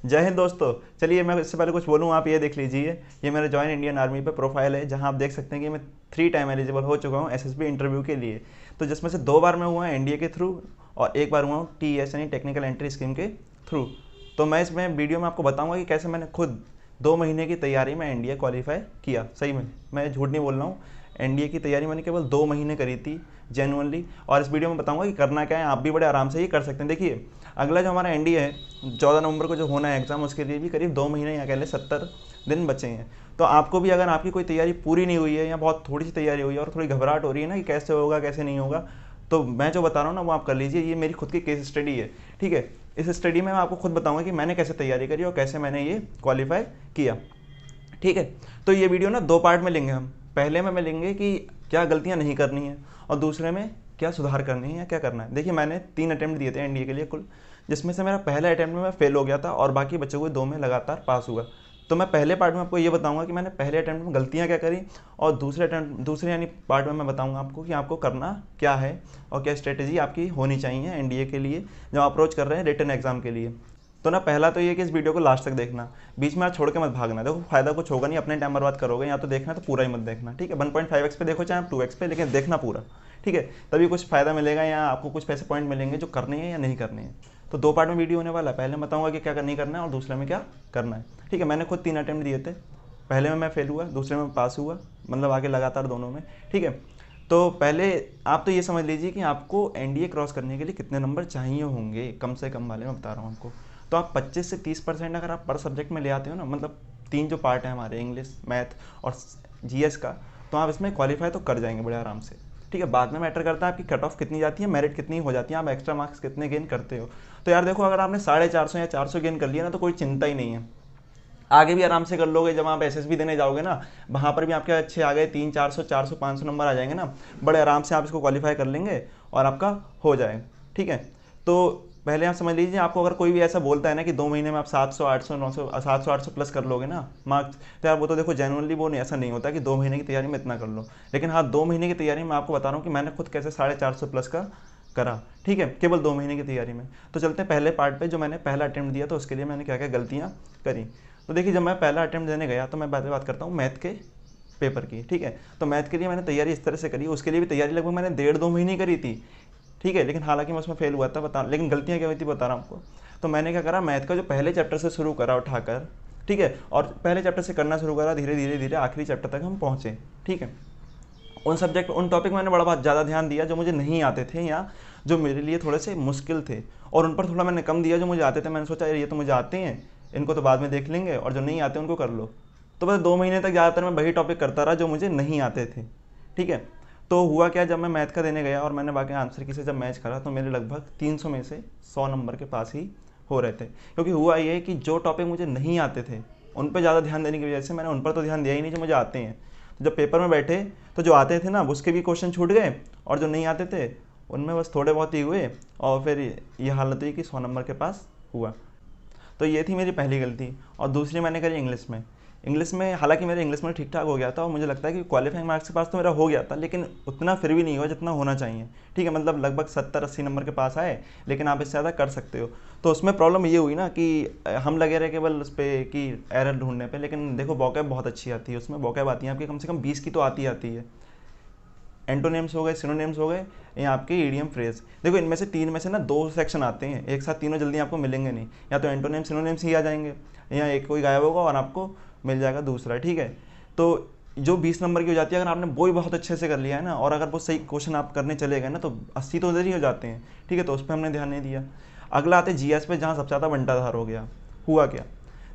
जय हिंद दोस्तों। चलिए मैं इससे पहले कुछ बोलूँ, आप ये देख लीजिए, ये मेरा जॉइन इंडियन आर्मी पे प्रोफाइल है, जहाँ आप देख सकते हैं कि मैं 3 टाइम एलिजिबल हो चुका हूँ एसएसबी इंटरव्यू के लिए। तो जिसमें से 2 बार मैं हुआ एनडीए के थ्रू और 1 बार हुआ हूँ टीएस यानी टेक्निकल एंट्री स्कीम के थ्रू। तो मैं इसमें वीडियो में आपको बताऊंगा कि कैसे मैंने खुद 2 महीने की तैयारी में एनडीए क्वालिफाई किया। सही में मैं झूठ नहीं बोल रहा हूँ, एनडीए की तैयारी मैंने केवल 2 महीने करी थी जेनुअनली। और इस वीडियो में बताऊंगा कि करना क्या है, आप भी बड़े आराम से ही कर सकते हैं। देखिए, अगला जो हमारा एनडीए है 14 नवंबर को जो होना है एग्ज़ाम, उसके लिए भी करीब 2 महीने या कह लें 70 दिन बचे हैं। तो आपको भी अगर आपकी कोई तैयारी पूरी नहीं हुई है या बहुत थोड़ी सी तैयारी हुई है और थोड़ी घबराहट हो रही है ना कि कैसे होगा कैसे नहीं होगा, तो मैं जो बता रहा हूँ ना वो आप कर लीजिए। ये मेरी खुद की केस स्टडी है, ठीक है। इस स्टडी में मैं आपको खुद बताऊंगा कि मैंने कैसे तैयारी करी और कैसे मैंने ये क्वालिफाई किया, ठीक है। तो ये वीडियो ना 2 पार्ट में लेंगे हम। पहले में लेंगे कि क्या गलतियां नहीं करनी है और दूसरे में क्या सुधार करनी है या क्या करना है। देखिए, मैंने 3 अटेम्प्ट दिए थे एनडीए के लिए कुल, जिसमें से मेरा पहला अटेम्प्ट में मैं फेल हो गया था और बाकी बचे हुए 2 में लगातार पास हुआ। तो मैं पहले पार्ट में आपको ये बताऊंगा कि मैंने पहले अटेम्प्ट में गलतियां क्या करी, और दूसरे यानी पार्ट में मैं बताऊंगा आपको कि आपको करना क्या है और क्या स्ट्रेटेजी आपकी होनी चाहिए एनडीए के लिए जब अप्रोच कर रहे हैं रिटन एग्जाम के लिए। तो ना पहला तो ये कि इस वीडियो को लास्ट तक देखना, बीच में आप छोड़ के मत भागना। देखो, फायदा कुछ होगा नहीं, अपने टाइम बर्बाद करोगे। या तो देखना तो पूरा ही मत देखना, ठीक है। 1.5x पे देखो चाहे आप 2x पे, लेकिन देखना पूरा, ठीक है। तभी कुछ फायदा मिलेगा या आपको कुछ पैसे पॉइंट मिलेंगे जो करने हैं या नहीं करने हैं। तो 2 पार्ट में वीडियो होने वाला है। पहले बताऊंगा कि क्या नहीं करना है और दूसरे में क्या करना है, ठीक है। मैंने खुद 3 अटेम्प्ट दिए थे, पहले में मैं फेल हुआ, दूसरे में पास हुआ, मतलब आगे लगातार दोनों में, ठीक है। तो पहले आप तो ये समझ लीजिए कि आपको एनडीए क्रॉस करने के लिए कितने नंबर चाहिए होंगे, कम से कम वाले मैं बता रहा हूँ आपको। तो आप 25 से 30% अगर आप पर सब्जेक्ट में ले आते हो ना, मतलब 3 जो पार्ट है हमारे, इंग्लिश, मैथ और जीएस का, तो आप इसमें क्वालिफाई तो कर जाएंगे बड़े आराम से, ठीक है। बाद में मैटर करता है आपकी कट ऑफ कितनी जाती है, मेरिट कितनी हो जाती है, आप एक्स्ट्रा मार्क्स कितने गेन करते हो। तो यार देखो, अगर आपने 450 या 400 गेन कर लिया ना तो कोई चिंता ही नहीं है, आगे भी आराम से कर लोगे। जब आप एसएसबी देने जाओगे ना, वहाँ पर भी आपके अच्छे आ गए 300, 400, 500 नंबर आ जाएंगे ना, बड़े आराम से आप इसको क्वालिफाई कर लेंगे और आपका हो जाएगा, ठीक है। तो पहले आप समझ लीजिए, आपको अगर कोई भी ऐसा बोलता है ना कि 2 महीने में आप 700, 800, 900, 700, 800 प्लस कर लोगे ना मार्क्स, तो यार वो तो देखो जेनुअनली वो नहीं, ऐसा नहीं होता कि 2 महीने की तैयारी में इतना कर लो। लेकिन हाँ, 2 महीने की तैयारी में आपको बता रहा हूँ कि मैंने खुद कैसे 450 प्लस का करा, ठीक है, केवल 2 महीने की तैयारी में। तो चलते हैं पहले पार्ट पे, जो मैंने पहला अटेम्प्ट दिया तो उसके लिए मैंने क्या क्या गलतियाँ करी। तो देखिए, जब मैं पहला अटेम्प्ट देने गया तो मैं बात करता हूँ मैथ के पेपर की, ठीक है। तो मैथ के लिए मैंने तैयारी इस तरह से करी, उसके लिए भी तैयारी लगभग मैंने 1.5-2 महीने करी थी, ठीक है। लेकिन हालांकि मैं उसमें फेल हुआ था, लेकिन गलतियाँ क्या हुई थी बता रहा हूँ आपको। तो मैंने क्या करा, मैथ का जो पहले चैप्टर से शुरू करा उठाकर, ठीक है, और पहले चैप्टर से करना शुरू करा, धीरे धीरे धीरे आखिरी चैप्टर तक हम पहुँचे, ठीक है। उन टॉपिक मैंने बड़ा बहुत ज़्यादा ध्यान दिया जो मुझे नहीं आते थे या जो मेरे लिए थोड़े से मुश्किल थे, और उन पर थोड़ा मैंने कम दिया जो मुझे आते थे। मैंने सोचा ये तो मुझे आते हैं, इनको तो बाद में देख लेंगे, और जो नहीं आते उनको कर लो। तो बस 2 महीने तक ज़्यादातर मैं वही टॉपिक करता रहा जो मुझे नहीं आते थे, ठीक है। तो हुआ क्या, जब मैं मैथ का देने गया और मैंने बाकी आंसर की से जब मैच करा तो मेरे लगभग 300 में से 100 नंबर के पास ही हो रहे थे। क्योंकि हुआ ये कि जो टॉपिक मुझे नहीं आते थे उन पर ज़्यादा ध्यान देने की वजह से मैंने उन पर तो ध्यान दिया ही नहीं जो मुझे आते हैं। तो जब पेपर में बैठे तो जो आते थे ना उसके भी क्वेश्चन छूट गए, और जो नहीं आते थे उनमें बस थोड़े बहुत ही हुए, और फिर ये हालत हुई कि 100 नंबर के पास हुआ। तो ये थी मेरी पहली गलती। और दूसरी मैंने करी इंग्लिश में हालांकि मेरे इंग्लिश में ठीक ठाक हो गया था और मुझे लगता है कि क्वालिफाइंग मार्क्स के पास तो मेरा हो गया था, लेकिन उतना फिर भी नहीं हुआ जितना होना चाहिए, ठीक है। मतलब लगभग 70-80 नंबर के पास आए, लेकिन आप इससे ज़्यादा कर सकते हो। तो उसमें प्रॉब्लम ये हुई ना कि हम लगे रहे केवल उस पर कि एरर ढूंढने पे, लेकिन देखो वोकैब बहुत अच्छी आती है, उसमें वोकैब आती है आपकी कम से कम 20 की तो आती है। एंटोनिम्स हो गए, सिनोनिम्स हो गए, या आपके ईडियम फ्रेज। देखो, इनमें से 3 में से ना 2 सेक्शन आते हैं, एक साथ तीनों जल्दी आपको मिलेंगे नहीं, या तो एंटोनिम्स सिनोनिम्स ही आ जाएंगे, या एक कोई गायब होगा और आपको मिल जाएगा दूसरा, ठीक है। तो जो 20 नंबर की हो जाती है, अगर आपने वो ही बहुत अच्छे से कर लिया है ना, और अगर वो सही क्वेश्चन आप करने चले गए ना, तो 80 तो उधर ही हो जाते हैं, ठीक है। तो उस पर हमने ध्यान नहीं दिया। अगला आते जीएस पे, जहाँ सबसे ज़्यादा बंटाधार हो गया। हुआ क्या,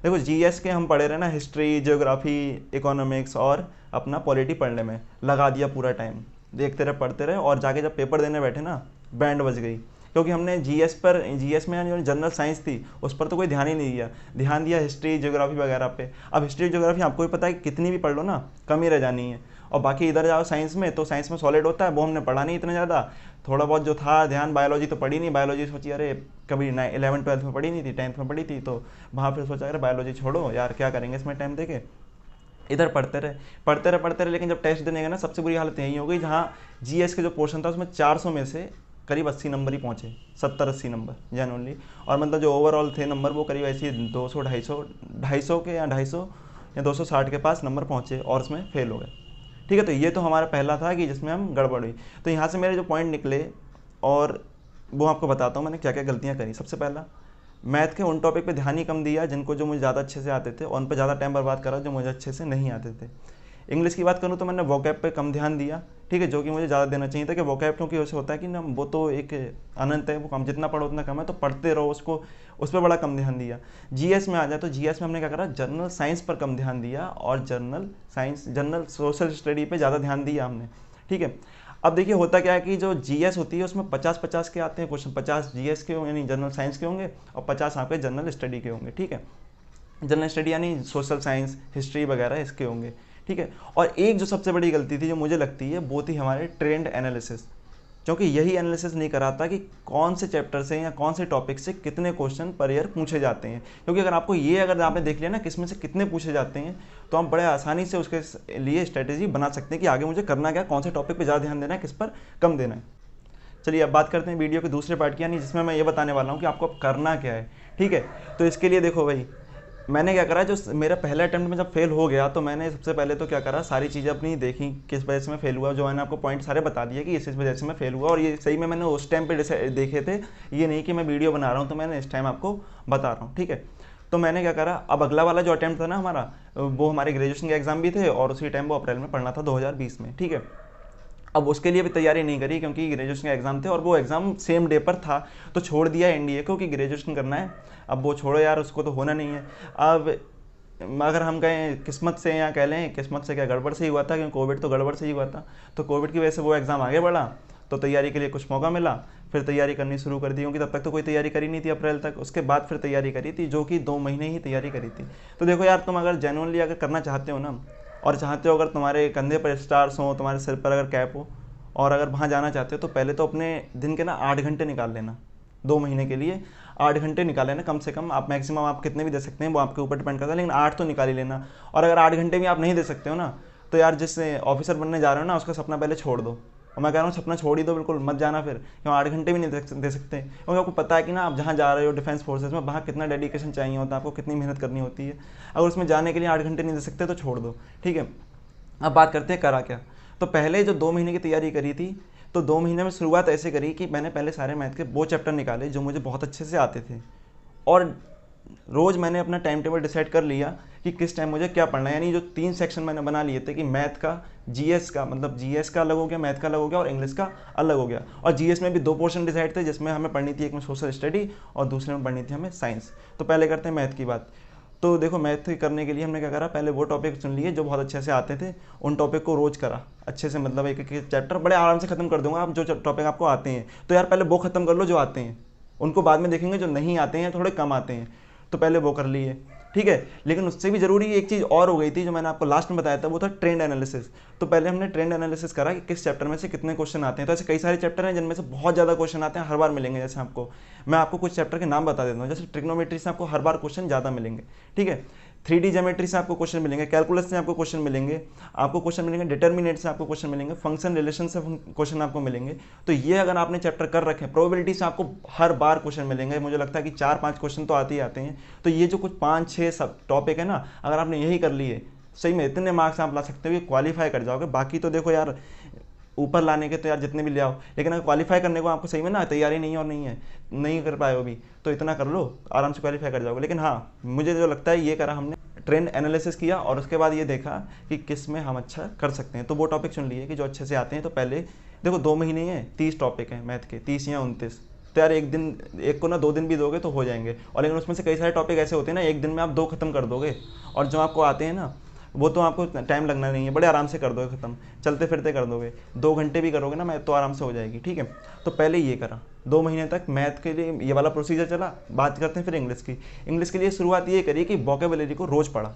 देखो जीएस के हम पढ़े रहे ना, हिस्ट्री, ज्योग्राफी, इकोनॉमिक्स और अपना पॉलिटी पढ़ने में लगा दिया पूरा टाइम, देखते रहे पढ़ते रहे, और जाके जब पेपर देने बैठे ना बैंड बज गई। क्योंकि हमने जीएस में जो जनरल साइंस थी उस पर तो कोई ध्यान ही नहीं दिया, ध्यान दिया हिस्ट्री ज्योग्राफी वगैरह पे। अब हिस्ट्री ज्योग्राफी आपको भी पता है कि कितनी भी पढ़ लो ना कम ही रह जानी है। और बाकी इधर जाओ साइंस में, तो साइंस में सॉलिड होता है, वो हमने पढ़ा नहीं इतना ज़्यादा। थोड़ा बहुत जो था ध्यान, बायोलॉजी तो पढ़ी नहीं, बायोलॉजी सोची अरे कभी 11th-12th में पढ़ी नहीं थी, 10th में पढ़ी थी, तो वहाँ फिर सोचा अरे बायोलॉजी छोड़ो यार, क्या करेंगे इसमें टाइम देके। इधर पढ़ते रहे, लेकिन जब टेस्ट देने गए ना, सबसे बुरी हालत यही हो गई, जहाँ जीएस के जो पोर्शन था उसमें 400 में से करीब 80 नंबर ही पहुँचे, 70-80 नंबर जेनुअनली। और मतलब जो ओवरऑल थे नंबर वो करीब ऐसे 200-250 के या 250 या 260 के पास नंबर पहुँचे और उसमें फेल हो गए। ठीक है, तो ये तो हमारा पहला था कि जिसमें हम गड़बड़ हुई। तो यहाँ से मेरे जो पॉइंट निकले और वो आपको बताता हूँ मैंने क्या क्या गलतियाँ करी। सबसे पहला, मैथ के उन टॉपिक पे ध्यान ही कम दिया जिनको जो मुझे ज़्यादा अच्छे से आते थे, और उन पर ज़्यादा टाइम बर्बाद करा जो मुझे अच्छे से नहीं आते थे। इंग्लिश की बात करूँ तो मैंने वोकैब पे कम ध्यान दिया, ठीक है, जो कि मुझे ज़्यादा देना चाहिए था। कि वोकैब क्योंकि वैसे होता है कि ना वो तो एक अनंत है, वो कम जितना पढ़ो उतना कम है, तो पढ़ते रहो उसको, उस पर बड़ा कम ध्यान दिया। जीएस में आ जाए तो जीएस में हमने क्या करा, जनरल साइंस पर कम ध्यान दिया और जनरल सोशल स्टडी पे ज़्यादा ध्यान दिया हमने। ठीक है, अब देखिए होता क्या है कि जो जीएस होती है उसमें 50-50 के आते हैं क्वेश्चन, 50 जीएस के होंगे यानी जनरल साइंस के होंगे और 50 आपके जनरल स्टडी के होंगे। ठीक है, जनरल स्टडी यानी सोशल साइंस, हिस्ट्री वगैरह इसके होंगे। ठीक है, और एक जो सबसे बड़ी गलती थी जो मुझे लगती है वो थी हमारे ट्रेंड एनालिसिस, क्योंकि यही एनालिसिस नहीं कराता कि कौन से चैप्टर से या कौन से टॉपिक से कितने क्वेश्चन पर ईयर पूछे जाते हैं। क्योंकि अगर आपने देख लिया ना किस में से कितने पूछे जाते हैं, तो हम बड़े आसानी से उसके लिए स्ट्रेटेजी बना सकते हैं कि आगे मुझे करना क्या, कौन से टॉपिक पर ज़्यादा ध्यान देना है, किस पर कम देना है। चलिए अब बात करते हैं वीडियो के दूसरे पार्ट की, यानी जिसमें मैं ये बताने वाला हूँ कि आपको अब करना क्या है। ठीक है, तो इसके लिए देखो भाई, मैंने क्या करा, जो मेरा पहला अटेम्प्ट में जब फेल हो गया तो मैंने सबसे पहले तो क्या करा, सारी चीज़ें अपनी देखी किस वजह से मैं फेल हुआ। जो मैंने आपको पॉइंट सारे बता दिए कि इस वजह से मैं फेल हुआ, और ये सही में मैंने उस टाइम पे देखे थे, ये नहीं कि मैं वीडियो बना रहा हूँ तो मैंने इस टाइम आपको बता रहा हूँ। ठीक है, तो मैंने क्या करा, अब अगला वाला जो अटैम्प्ट था ना हमारा, वो हमारे ग्रेजुएशन के एग्जाम भी थे और उसी टाइम वो अप्रैल में पढ़ना था 2020 में। ठीक है, अब उसके लिए भी तैयारी नहीं करी क्योंकि ग्रेजुएशन का एग्ज़ाम थे और वो एग्ज़ाम सेम डे पर था, तो छोड़ दिया एनडीए को कि ग्रेजुएशन करना है। अब वो छोड़ो यार, उसको तो होना नहीं है। अब अगर हम कहें किस्मत से, या कह लें किस्मत से क्या, गड़बड़ से ही हुआ था, क्योंकि कोविड तो गड़बड़ से ही हुआ था। तो कोविड की वजह से वो एग्ज़ाम आगे बढ़ा, तो तैयारी के लिए कुछ मौका मिला, फिर तैयारी करनी शुरू कर दी, क्योंकि तब तक तो कोई तैयारी करी नहीं थी अप्रैल तक। उसके बाद फिर तैयारी करी थी, जो कि 2 महीने ही तैयारी करी थी। तो देखो यार, तुम अगर जेन्युइनली अगर करना चाहते हो ना, और चाहते हो अगर तुम्हारे कंधे पर स्टार्स हो, तुम्हारे सिर पर अगर कैप हो, और अगर वहाँ जाना चाहते हो, तो पहले तो अपने दिन के ना 8 घंटे निकाल लेना। 2 महीने के लिए 8 घंटे निकाल लेना कम से कम। आप मैक्सिमम आप कितने भी दे सकते हैं वो आपके ऊपर डिपेंड करता है, लेकिन 8 तो निकाल ही लेना। और अगर 8 घंटे भी आप नहीं दे सकते हो ना, तो यार जिस ऑफिसर बनने जा रहे हो ना, उसका सपना पहले छोड़ दो। और मैं कह रहा हूँ सपना छोड़ ही दो, बिल्कुल मत जाना फिर, क्यों 8 घंटे भी नहीं दे सकते। क्योंकि आपको पता है कि ना आप जहाँ जा रहे हो डिफेंस फोर्सेज में, वहाँ कितना डेडिकेशन चाहिए होता है, आपको कितनी मेहनत करनी होती है। अगर उसमें जाने के लिए 8 घंटे नहीं दे सकते तो छोड़ दो। ठीक है, अब बात करते हैं करा क्या। तो पहले जो 2 महीने की तैयारी करी थी, तो 2 महीने में शुरुआत ऐसे करी कि मैंने पहले सारे मैथ के वो चैप्टर निकाले जो मुझे बहुत अच्छे से आते थे, और रोज़ मैंने अपना टाइम टेबल डिसाइड कर लिया कि किस टाइम मुझे क्या पढ़ना है। यानी जो 3 सेक्शन मैंने बना लिए थे कि मैथ का, जीएस का, मतलब जीएस का अलग हो गया, मैथ का अलग हो गया और इंग्लिश का अलग हो गया। और जीएस में भी 2 पोर्शन डिसाइड थे, जिसमें हमें पढ़नी थी, एक में सोशल स्टडी और दूसरे में पढ़नी थी हमें साइंस। तो पहले करते हैं मैथ की बात। तो देखो, मैथ करने के लिए हमने क्या करा, पहले वो टॉपिक चुन लिए जो बहुत अच्छे से आते थे, उन टॉपिक को रोज करा अच्छे से, मतलब एक एक चैप्टर बड़े आराम से खत्म कर दूंगा। आप जो टॉपिक आपको आते हैं तो यार पहले वो खत्म कर लो जो आते हैं, उनको बाद में देखेंगे, जो नहीं आते हैं थोड़े कम आते हैं, तो पहले वो कर लिए। ठीक है, लेकिन उससे भी ज़रूरी एक चीज़ और हो गई थी जो मैंने आपको लास्ट में बताया था, वो था ट्रेंड एनालिसिस। तो पहले हमने ट्रेंड एनालिसिस करा कि किस चैप्टर में से कितने क्वेश्चन आते हैं। तो ऐसे कई सारे चैप्टर हैं जिनमें से बहुत ज़्यादा क्वेश्चन आते हैं, हर बार मिलेंगे। जैसे मैं आपको कुछ चैप्टर के नाम बता देता हूँ। जैसे ट्रिग्नोमेट्री से आपको हर बार क्वेश्चन ज़्यादा मिलेंगे। ठीक है, 3D ज्योमेट्री से आपको क्वेश्चन मिलेंगे, कैलकुलस से आपको क्वेश्चन मिलेंगे, डिटर्मिनेट से आपको क्वेश्चन मिलेंगे, फंक्शन रिलेशन से क्वेश्चन आपको मिलेंगे। तो ये अगर आपने चैप्टर कर रखे हैं, प्रोबेबिलिटी से आपको हर बार क्वेश्चन मिलेंगे। मुझे लगता है कि 4-5 क्वेश्चन तो आते ही आते हैं। तो ये जो कुछ 5-6 सब टॉपिक है ना, अगर आपने यही कर लिए, सही में इतने मार्क्स आप ला सकते हो कि क्वालिफाई कर जाओगे। बाकी तो देखो यार, ऊपर लाने के तो यार जितने भी ले आओ, लेकिन अगर क्वालिफाई करने को आपको सही में ना तैयारी नहीं है और नहीं कर पाए हो भी, तो इतना कर लो, आराम से क्वालिफाई कर जाओगे। लेकिन हाँ, मुझे जो लगता है ये करा हमने, ट्रेंड एनालिसिस किया और उसके बाद ये देखा कि किस में हम अच्छा कर सकते हैं। तो वो टॉपिक चुन लिए कि जो अच्छे से आते हैं। तो पहले देखो 2 महीने हैं, 30 टॉपिक हैं मैथ के, 30 या 29। तो यार एक को ना 2 दिन भी दोगे तो हो जाएंगे। और लेकिन उसमें से कई सारे टॉपिक ऐसे होते हैं ना, एक दिन में आप 2 खत्म कर दोगे, और जो आपको आते हैं ना वो तो आपको टाइम लगना नहीं है, बड़े आराम से कर दोगे ख़त्म, चलते फिरते कर दोगे। 2 घंटे भी करोगे ना मैथ तो आराम से हो जाएगी। ठीक है, तो पहले ये करा, 2 महीने तक मैथ के लिए ये वाला प्रोसीजर चला। बात करते हैं फिर इंग्लिश की। इंग्लिश के लिए शुरुआत ये करी कि वोकेबुलरी को रोज़ पढ़ा।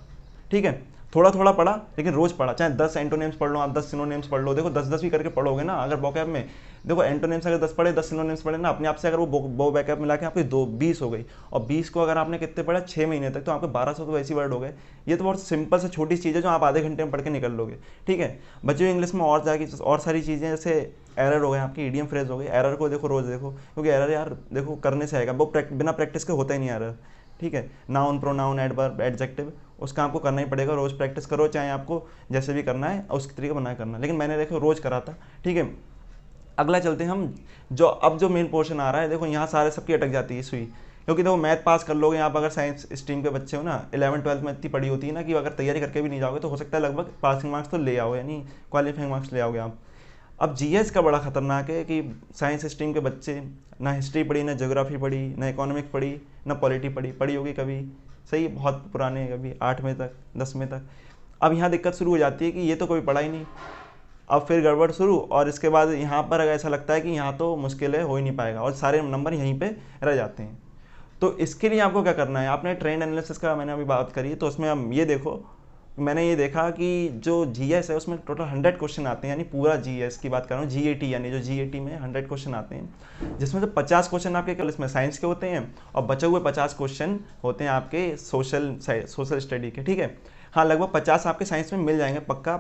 ठीक है, थोड़ा थोड़ा पढ़ा लेकिन रोज पढ़ा, चाहे 10 एंटोनिम्स पढ़ लो, आप 10 सिनोनिम्स पढ़ लो, देखो 10-10 भी करके पढ़ोगे ना अगर वोकैब में, देखो एंटोनिम्स अगर 10 पढ़े, 10 सिनोनिम्स पढ़े ना, अपने आप से अगर वो वोकैब मिला के आपकी 20 हो गई, और 20 को अगर आपने कितने पढ़ा 6 महीने तक, तो आपके 1200 तो वैसी वर्ड हो गए। ये तो बहुत सिंपल से छोटी चीज़ है जो आप आधे घंटे में पढ़ के निकल लोगे, ठीक है। बच्चों इंग्लिश में और जाके और सारी चीज़ें, जैसे एरर हो गए आपकी, ईडियम फ्रेज हो गई, एरर को देखो रोज देखो, क्योंकि एरर यार देखो करने से आएगा, वो बिना प्रैक्टिस के होता ही नहीं एरर, ठीक है। नाउन, प्रोनाउन, एडवर्ब, एडजेक्टिव, उसका आपको करना ही पड़ेगा, रोज प्रैक्टिस करो, चाहे आपको जैसे भी करना है उसके तरीके बना करना, लेकिन मैंने देखो रोज करा था, ठीक है। अगला चलते हैं हम, जो मेन पोर्शन आ रहा है, देखो यहाँ सारे सबकी अटक जाती है सुई, क्योंकि देखो मैथ पास कर लोगे आप अगर साइंस स्ट्रीम के बच्चे हो ना, 11-12 में इतनी पड़ी होती है ना कि अगर तैयारी करके भी नहीं जाओगे तो हो सकता है लगभग पासिंग मार्क्स तो ले आओगे, यानी क्वालिफाइंग मार्क्स ले आओगे आप। अब जीएस का बड़ा खतरनाक है कि साइंस स्ट्रीम के बच्चे ना हिस्ट्री पढ़ी, ना ज्योग्राफी पढ़ी, ना इकोनॉमिक्स पढ़ी, ना पॉलिटी पढ़ी होगी कभी, सही बहुत पुराने, कभी 8वें तक 10वें तक। अब यहाँ दिक्कत शुरू हो जाती है कि ये तो कोई पढ़ा ही नहीं, अब फिर गड़बड़ शुरू, और इसके बाद यहाँ पर अगर ऐसा लगता है कि यहाँ तो मुश्किल है, हो ही नहीं पाएगा, और सारे नंबर यहीं पे रह जाते हैं। तो इसके लिए आपको क्या करना है, आपने ट्रेंड एनालिसिस का मैंने अभी बात करी, तो उसमें हम ये देखो, मैंने ये देखा कि जो जीएस है उसमें टोटल 100 क्वेश्चन आते हैं, यानी पूरा जीएस की बात कर रहा हूँ, जीएटी यानी जो जीएटी में 100 क्वेश्चन आते हैं, जिसमें से 50 क्वेश्चन आपके केवल इसमें साइंस के होते हैं, और बचे हुए 50 क्वेश्चन होते हैं आपके सोशल स्टडी के, ठीक है। हाँ, लगभग 50 आपके साइंस में मिल जाएंगे पक्का,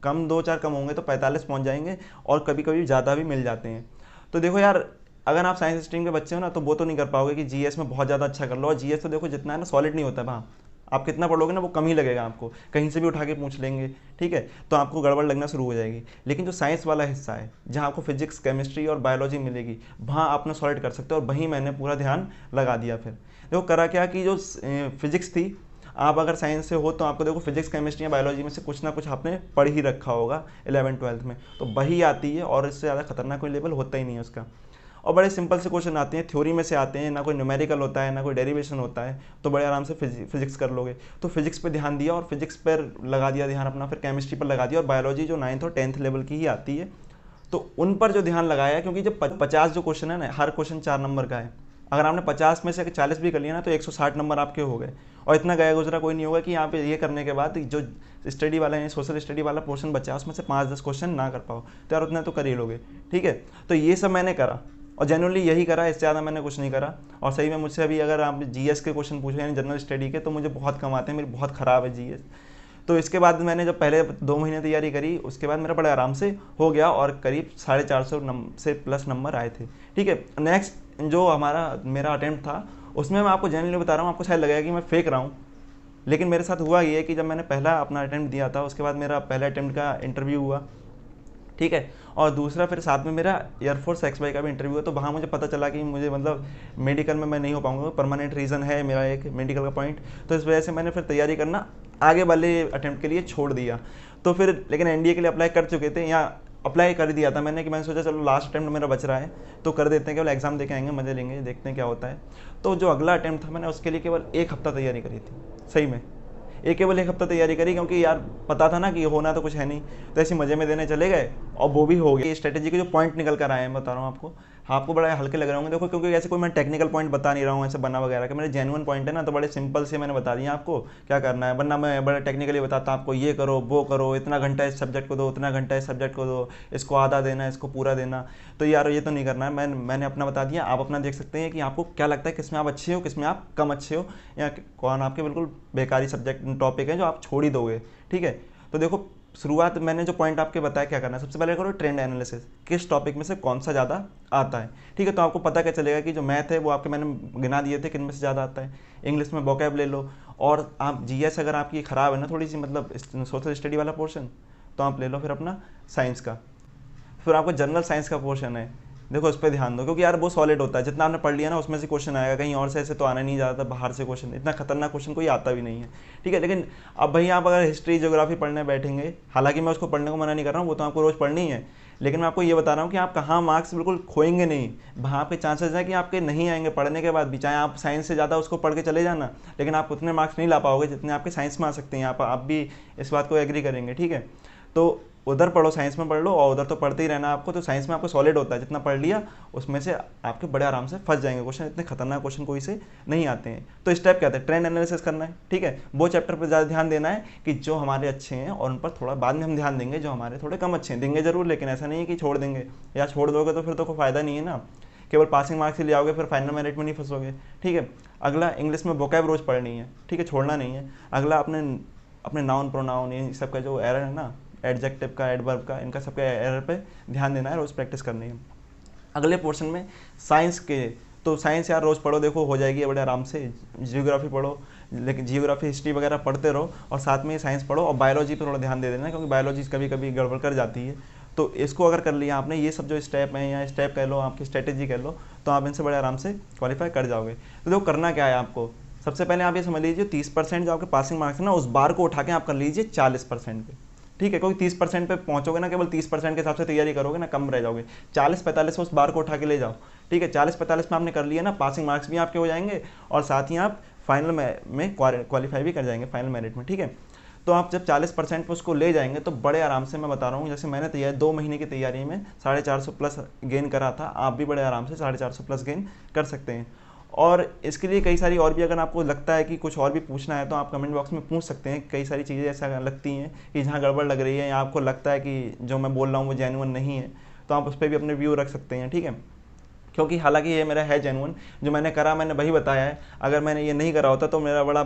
कम 2-4 कम होंगे तो 45 पहुँच जाएंगे, और कभी कभी ज़्यादा भी मिल जाते हैं। तो देखो यार, अगर आप साइंस स्ट्रीम के बच्चे हो ना तो वो तो नहीं कर पाओगे कि जीएस में बहुत ज़्यादा अच्छा कर लो, और जीएस तो देखो जितना है ना सॉलिड नहीं होता है, वहाँ आप कितना पढ़ोगे ना वो कम ही लगेगा आपको, कहीं से भी उठा के पूछ लेंगे, ठीक है, तो आपको गड़बड़ लगना शुरू हो जाएगी। लेकिन जो साइंस वाला हिस्सा है जहाँ आपको फिजिक्स, केमिस्ट्री और बायोलॉजी मिलेगी, वहाँ आपने सॉलिड कर सकते हो, और वहीं मैंने पूरा ध्यान लगा दिया। फिर देखो करा क्या कि जो फिजिक्स थी, आप अगर साइंस से हो तो आपको देखो फिजिक्स, केमिस्ट्री या बायोलॉजी में से कुछ ना कुछ आपने पढ़ ही रखा होगा 11-12 में, तो वही आती है, और इससे ज़्यादा खतरनाक कोई लेवल होता ही नहीं है उसका। और बड़े सिंपल से क्वेश्चन आते हैं, थ्योरी में से आते हैं, ना कोई न्यूमेरिकल होता है, ना कोई डेरिवेशन होता है, तो बड़े आराम से फिजिक्स कर लोगे। तो फिजिक्स पे ध्यान दिया, और फिजिक्स पर लगा दिया ध्यान अपना, फिर केमिस्ट्री पर लगा दिया, और बायोलॉजी जो 9th और 10th लेवल की ही आती है तो उन पर जो ध्यान लगाया, क्योंकि जब 50 जो क्वेश्चन है ना, हर क्वेश्चन 4 नंबर का है, अगर आपने 50 में से 40 भी कर लिया ना तो 160 नंबर आपके हो गए। और इतना गया गुजरा कोई नहीं होगा कि यहाँ पे ये करने के बाद जो स्टडी वाला है, सोशल स्टडी वाला पोर्शन बचा उसमें से 5-10 क्वेश्चन ना कर पाओ, तो यार उतना तो कर ही लोगे, ठीक है। तो ये सब मैंने करा, और जनरली यही करा, इससे ज़्यादा मैंने कुछ नहीं करा। और सही में मुझसे अभी अगर आप जीएस के क्वेश्चन पूछे यानी जनरल स्टडी के, तो मुझे बहुत कम आते हैं, मेरी बहुत ख़राब है जीएस। तो इसके बाद मैंने जब पहले 2 महीने तैयारी करी, उसके बाद मेरा बड़े आराम से हो गया, और करीब 450 से प्लस नंबर आए थे, ठीक है। नेक्स्ट जो मेरा अटेम्प्ट था, उसमें मैं आपको जनरली बता रहा हूँ, आपको शायद लगेगा कि मैं फेंक रहा हूँ, लेकिन मेरे साथ हुआ ये कि जब मैंने पहला अपना अटेम्प्ट दिया था, उसके बाद मेरा पहले अटेम्प्ट का इंटरव्यू हुआ, ठीक है, और दूसरा फिर साथ में मेरा एयरफोर्स XY का भी इंटरव्यू है। तो वहाँ मुझे पता चला कि मुझे मतलब मेडिकल में मैं नहीं हो पाऊंगा, परमानेंट रीज़न है मेरा एक मेडिकल का पॉइंट, तो इस वजह से मैंने फिर तैयारी करना आगे वाले अटेम्प्ट के लिए छोड़ दिया। तो फिर लेकिन एनडीए के लिए अप्लाई कर चुके थे, या अप्लाई कर दिया था मैंने, कि मैंने सोचा चलो लास्ट अटेम्प्ट मेरा बच रहा है तो कर देते हैं, केवल एग्जाम देके आएंगे, मजे लेंगे, देखते हैं क्या होता है। तो जो अगला अटेम्प्ट था, मैंने उसके लिए केवल 1 हफ्ता तैयारी करी थी, सही में केवल 1 हफ्ता तैयारी करी, क्योंकि यार पता था ना कि होना तो कुछ है नहीं, तो ऐसे मजे में देने चले गए, और वो भी हो गया। स्ट्रेटेजी के जो पॉइंट निकल कर आए हैं बता रहा हूँ आपको बड़ा हल्के लग रहे होंगे, देखो क्योंकि ऐसे कोई मैं टेक्निकल पॉइंट बता नहीं रहा हूँ ऐसे बना वगैरह के, मेरे जेन्युइन पॉइंट है ना, तो बड़े सिंपल से मैंने बता दिया आपको क्या करना है, वरना मैं बड़ा टेक्निकली बताता आपको, ये करो वो करो, इतना घंटा इस सब्जेक्ट को दो, उतना घंटा इस सब्जेक्ट को दो, इसको आधा देना, इसको पूरा देना, तो यार ये तो नहीं करना है। मैंने अपना बता दिया, आप अपना देख सकते हैं कि आपको क्या लगता है किसमें आप अच्छे हो, किसमें आप कम अच्छे हो, या कौन आपके बिल्कुल बेकारी सब्जेक्ट टॉपिक है जो आप छोड़ ही दोगे, ठीक है। तो देखो शुरुआत मैंने जो पॉइंट आपके बताया क्या करना है, सबसे पहले करो ट्रेंड एनालिसिस, किस टॉपिक में से कौन सा ज़्यादा आता है, ठीक है। तो आपको पता क्या चलेगा कि जो मैथ है वो आपके मैंने गिना दिए थे किन में से ज़्यादा आता है। इंग्लिश में वोकैब ले लो, और आप जीएस अगर आपकी ख़राब है ना थोड़ी सी, मतलब सोशल स्टडी वाला पोर्शन, तो आप ले लो फिर अपना साइंस का। फिर आपको जनरल साइंस का पोर्शन है, देखो उस पर ध्यान दो, क्योंकि यार वो सॉलिड होता है, जितना आपने पढ़ लिया ना उसमें से क्वेश्चन आएगा, कहीं और से ऐसे तो आना नहीं जाता, बाहर से क्वेश्चन, इतना खतरनाक क्वेश्चन कोई आता भी नहीं है, ठीक है। लेकिन अब भाई आप अगर हिस्ट्री ज्योग्राफी पढ़ने बैठेंगे, हालांकि मैं उसको पढ़ने को मना नहीं कर रहा हूँ, वो तो आपको रोज़ पढ़नी है, लेकिन मैं आपको ये बता रहा हूँ कि आप कहाँ मार्क्स बिल्कुल खोएंगे नहीं, वहाँ आपके चांसेस हैं कि आपके नहीं आएंगे पढ़ने के बाद भी, चाहे आप साइंस से ज़्यादा उसको पढ़ के चले जाना, लेकिन आप उतने मार्क्स नहीं ला पाओगे जितने आपके साइंस में आ सकते हैं, आप भी इस बात को एग्री करेंगे, ठीक है। तो उधर पढ़ो, साइंस में पढ़ लो, और उधर तो पढ़ते ही रहना आपको, तो साइंस में आपको सॉलिड होता है, जितना पढ़ लिया उसमें से आपके बड़े आराम से फंस जाएंगे क्वेश्चन, इतने खतरनाक क्वेश्चन कोई से नहीं आते हैं। तो स्टेप क्या था, ट्रेंड एनालिसिस करना है, ठीक है, वो चैप्टर पर ज़्यादा ध्यान देना है कि जो हमारे अच्छे हैं, और उन पर थोड़ा बाद में हम ध्यान देंगे जो हमारे थोड़े कम अच्छे हैं, देंगे जरूर, लेकिन ऐसा नहीं है कि छोड़ देंगे, या छोड़ दोगे तो फिर तो कोई फायदा नहीं है ना, केवल पासिंग मार्क्स ही ले आओगे, फिर फाइनल मेरिट में नहीं फंसोगे, ठीक है। अगला, इंग्लिश में वोकैब रोज पढ़नी है, ठीक है, छोड़ना नहीं है। अगला, अपने अपने नाउन प्रोनाउन ये सब का जो एरर है ना, एडजेक्टिव का, एडवर्ब का, इनका सबका एरर पे ध्यान देना है, रोज़ प्रैक्टिस करनी है। अगले पोर्शन में साइंस के, तो साइंस यार रोज़ पढ़ो, देखो हो जाएगी बड़े आराम से। जियोग्राफी पढ़ो, लेकिन जियोग्राफी हिस्ट्री वगैरह पढ़ते रहो, और साथ में साइंस पढ़ो, और बायोलॉजी पर थोड़ा ध्यान दे देना, क्योंकि बायोलॉजी कभी कभी गड़बड़ कर जाती है। तो इसको अगर कर लिया आपने, ये सब जो स्टेप हैं, या स्टेप कह लो, आपकी स्ट्रेटेजी कह लो, तो आप इनसे बड़े आराम से क्वालिफाई कर जाओगे। तो देखो करना क्या है आपको, सबसे पहले आप ये समझ लीजिए 30% जो आपके पासिंग मार्क्स है ना, उस बार को उठा के आप कर लीजिए 40% पे, ठीक है, क्योंकि 30% पे पहुंचोगे ना, केवल 30% के हिसाब से तैयारी करोगे ना, कम रह जाओगे। 40-45 उस बार को उठा के ले जाओ, ठीक है। 40-45 में आपने कर लिया ना, पासिंग मार्क्स भी आपके हो जाएंगे, और साथ ही आप फाइनल में क्वालिफाई भी कर जाएंगे फाइनल मेरिट में, ठीक है। तो आप जब 40% पे उसको ले जाएंगे तो बड़े आराम से, मैं बता रहा हूँ, जैसे मैंने तैयारी 2 महीने की तैयारी में 450 प्लस गेन करा था, आप भी बड़े आराम से 450 प्लस गेन कर सकते हैं। और इसके लिए कई सारी और भी, अगर आपको लगता है कि कुछ और भी पूछना है तो आप कमेंट बॉक्स में पूछ सकते हैं। कई सारी चीज़ें ऐसा लगती हैं कि जहाँ गड़बड़ लग रही है, या आपको लगता है कि जो मैं बोल रहा हूँ वो जेन्युइन नहीं है, तो आप उस पर भी अपने व्यू रख सकते हैं, ठीक है। क्योंकि हालांकि ये मेरा है जेन्युइन, जो मैंने करा मैंने वही बताया है, अगर मैंने ये नहीं करा होता तो मेरा बड़ा